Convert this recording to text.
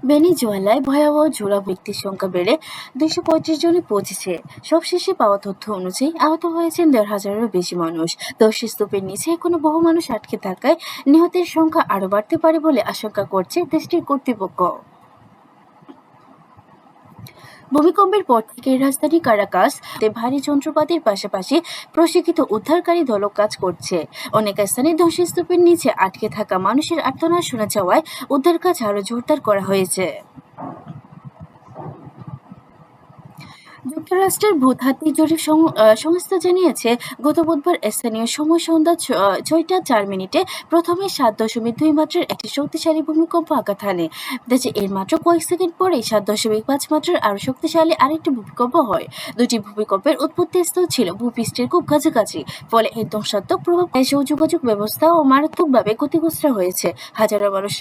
ভেনেজুয়েলায় ভয়াবহ জোড়া মৃত্যুর সংখ্যা বেড়ে 235 জনে পৌঁছেছে। সবশেষে পাওয়া তথ্য অনুযায়ী আহত হয়েছেন 1,500-এরও বেশি মানুষ। ধ্বংসস্তূপের নিচে এখনো বহু মানুষ আটকে থাকায় নিহতের সংখ্যা আরও বাড়তে পারে বলে আশঙ্কা করছে দেশটির কর্তৃপক্ষ। ভূমিকম্পের পর থেকে রাজধানী কারাকাস ভারী যন্ত্রপাতির পাশাপাশি প্রশিক্ষিত উদ্ধারকারী দলও কাজ করছে। অনেক স্থানে ধ্বংসস্তূপের নিচে আটকে থাকা মানুষের আর্তনাদ শোনা যাওয়ায় উদ্ধার কাজ আরও জোরদার করা হয়েছে। যুক্তরাষ্ট্রের ভূতাত্ত্বিক জরিপ সংস্থা জানিয়েছে, গত বুধবার স্থানীয় সময় সন্ধ্যা 6টা 4 মিনিটে প্রথমে 7.2 মাত্রার একটি শক্তিশালী ভূমিকম্প আঘাত হানে। দেশে এর মাত্র কয়েক সেকেন্ড পরেই 7.5 মাত্রার আরও শক্তিশালী আরেকটি ভূমিকম্প হয়। দুটি ভূমিকম্পের উৎপত্তিস্থল ছিল ভূপৃষ্ঠের খুব কাছাকাছি, ফলে এর ধ্বংসাত্মক প্রভাব দেশ ও যোগাযোগ ব্যবস্থাও মারাত্মকভাবে ক্ষতিগ্রস্ত হয়েছে। হাজারো মানুষ